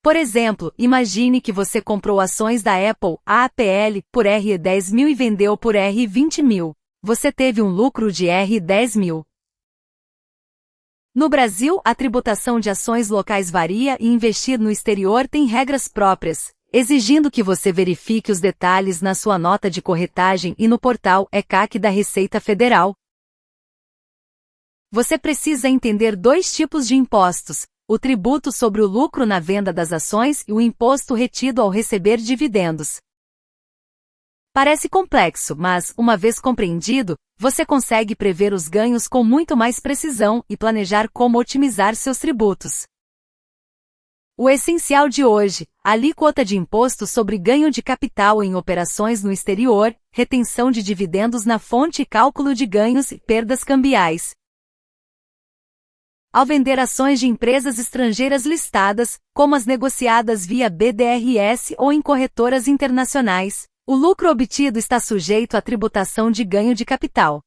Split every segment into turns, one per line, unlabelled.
Por exemplo, imagine que você comprou ações da Apple, AAPL, por R$10.000 e vendeu por R$20.000. Você teve um lucro de R$10.000. No Brasil, a tributação de ações locais varia e investir no exterior tem regras próprias, exigindo que você verifique os detalhes na sua nota de corretagem e no portal ECAC da Receita Federal. Você precisa entender dois tipos de impostos: o tributo sobre o lucro na venda das ações e o imposto retido ao receber dividendos. Parece complexo, mas, uma vez compreendido, você consegue prever os ganhos com muito mais precisão e planejar como otimizar seus tributos. O essencial de hoje: alíquota de imposto sobre ganho de capital em operações no exterior, retenção de dividendos na fonte e cálculo de ganhos e perdas cambiais. Ao vender ações de empresas estrangeiras listadas, como as negociadas via BDRS ou em corretoras internacionais, o lucro obtido está sujeito à tributação de ganho de capital.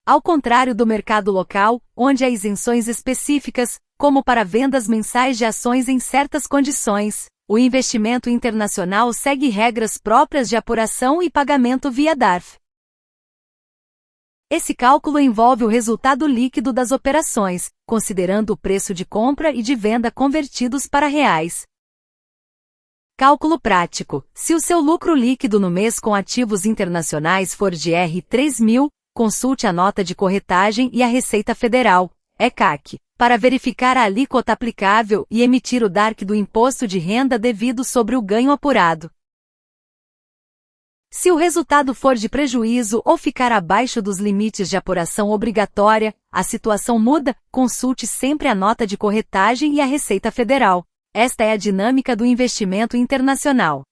Ao contrário do mercado local, onde há isenções específicas, como para vendas mensais de ações em certas condições, o investimento internacional segue regras próprias de apuração e pagamento via DARF. Esse cálculo envolve o resultado líquido das operações, considerando o preço de compra e de venda convertidos para reais. Cálculo prático: se o seu lucro líquido no mês com ativos internacionais for de R$3.000, consulte a nota de corretagem e a Receita Federal, ECAC, para verificar a alíquota aplicável e emitir o DARC do imposto de renda devido sobre o ganho apurado. Se o resultado for de prejuízo ou ficar abaixo dos limites de apuração obrigatória, a situação muda, consulte sempre a nota de corretagem e a Receita Federal. Esta é a dinâmica do investimento internacional.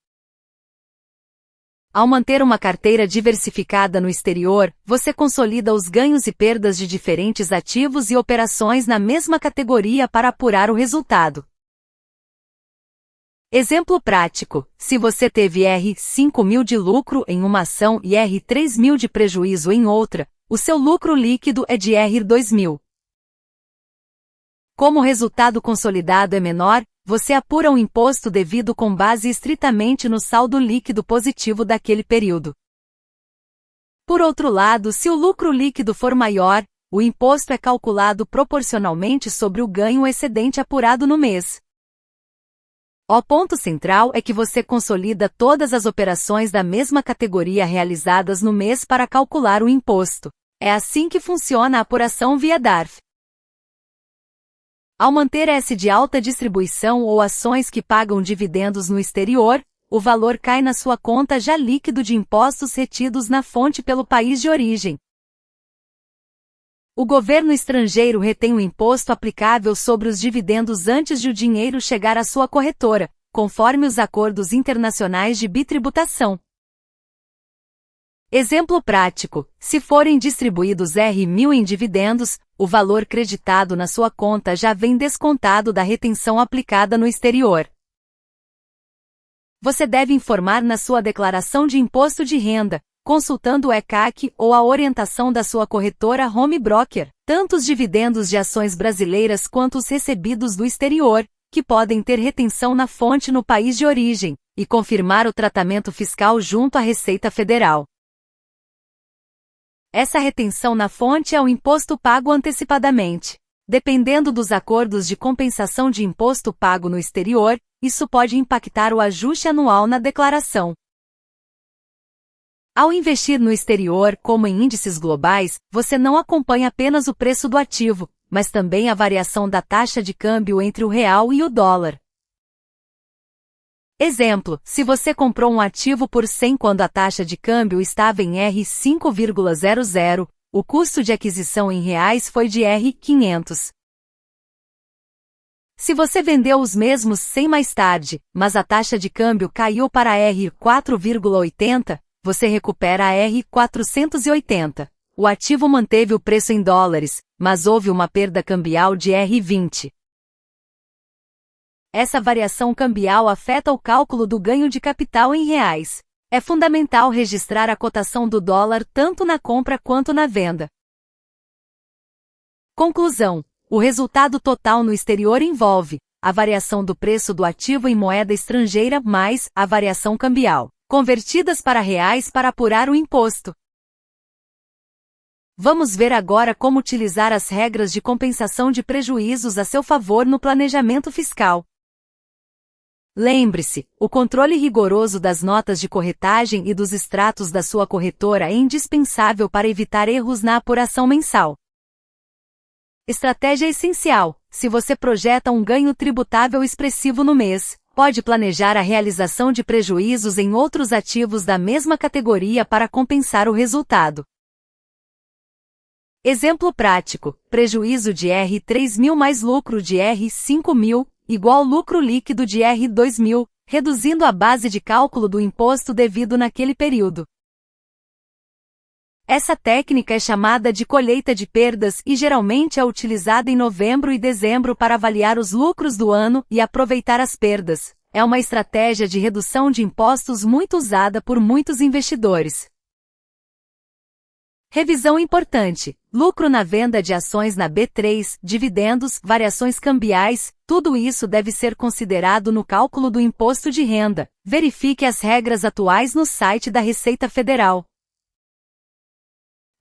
Ao manter uma carteira diversificada no exterior, você consolida os ganhos e perdas de diferentes ativos e operações na mesma categoria para apurar o resultado. Exemplo prático: se você teve R$5.000 de lucro em uma ação e R$3.000 de prejuízo em outra, o seu lucro líquido é de R$2.000. Como o resultado consolidado é menor, você apura um imposto devido com base estritamente no saldo líquido positivo daquele período. Por outro lado, se o lucro líquido for maior, o imposto é calculado proporcionalmente sobre o ganho excedente apurado no mês. O ponto central é que você consolida todas as operações da mesma categoria realizadas no mês para calcular o imposto. É assim que funciona a apuração via DARF. Ao manter S de alta distribuição ou ações que pagam dividendos no exterior, o valor cai na sua conta já líquido de impostos retidos na fonte pelo país de origem. O governo estrangeiro retém o imposto aplicável sobre os dividendos antes de o dinheiro chegar à sua corretora, conforme os acordos internacionais de bitributação. Exemplo prático: se forem distribuídos R$1.000 em dividendos, o valor creditado na sua conta já vem descontado da retenção aplicada no exterior. Você deve informar na sua declaração de imposto de renda, consultando o ECAC ou a orientação da sua corretora home broker, tanto os dividendos de ações brasileiras quanto os recebidos do exterior, que podem ter retenção na fonte no país de origem, e confirmar o tratamento fiscal junto à Receita Federal. Essa retenção na fonte é o imposto pago antecipadamente. Dependendo dos acordos de compensação de imposto pago no exterior, isso pode impactar o ajuste anual na declaração. Ao investir no exterior, como em índices globais, você não acompanha apenas o preço do ativo, mas também a variação da taxa de câmbio entre o real e o dólar. Exemplo: se você comprou um ativo por 100 quando a taxa de câmbio estava em R$5,00, o custo de aquisição em reais foi de R$500. Se você vendeu os mesmos 100 mais tarde, mas a taxa de câmbio caiu para R$4,80, você recupera a R$480. O ativo manteve o preço em dólares, mas houve uma perda cambial de R$20. Essa variação cambial afeta o cálculo do ganho de capital em reais. É fundamental registrar a cotação do dólar tanto na compra quanto na venda. Conclusão: O resultado total no exterior envolve a variação do preço do ativo em moeda estrangeira mais a variação cambial, convertidas para reais para apurar o imposto. Vamos ver agora como utilizar as regras de compensação de prejuízos a seu favor no planejamento fiscal. Lembre-se, o controle rigoroso das notas de corretagem e dos extratos da sua corretora é indispensável para evitar erros na apuração mensal. Estratégia essencial: se você projeta um ganho tributável expressivo no mês, pode planejar a realização de prejuízos em outros ativos da mesma categoria para compensar o resultado. Exemplo prático: prejuízo de R$3.000 mais lucro de R$5.000, igual lucro líquido de R$2.000, reduzindo a base de cálculo do imposto devido naquele período. Essa técnica é chamada de colheita de perdas e geralmente é utilizada em novembro e dezembro para avaliar os lucros do ano e aproveitar as perdas. É uma estratégia de redução de impostos muito usada por muitos investidores. Revisão importante: lucro na venda de ações na B3, dividendos, variações cambiais, tudo isso deve ser considerado no cálculo do imposto de renda. Verifique as regras atuais no site da Receita Federal.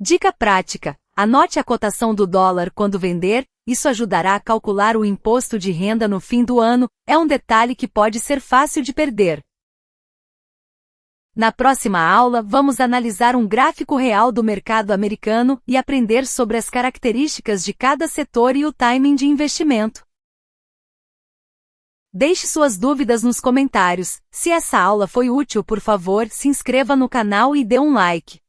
Dica prática: anote a cotação do dólar quando vender, isso ajudará a calcular o imposto de renda no fim do ano, é um detalhe que pode ser fácil de perder. Na próxima aula, vamos analisar um gráfico real do mercado americano e aprender sobre as características de cada setor e o timing de investimento. Deixe suas dúvidas nos comentários. Se essa aula foi útil, por favor, se inscreva no canal e dê um like.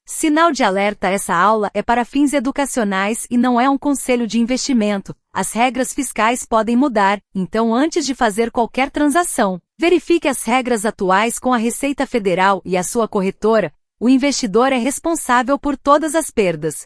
Sinal de alerta: essa aula é para fins educacionais e não é um conselho de investimento. As regras fiscais podem mudar, então antes de fazer qualquer transação, verifique as regras atuais com a Receita Federal e a sua corretora. O investidor é responsável por todas as perdas.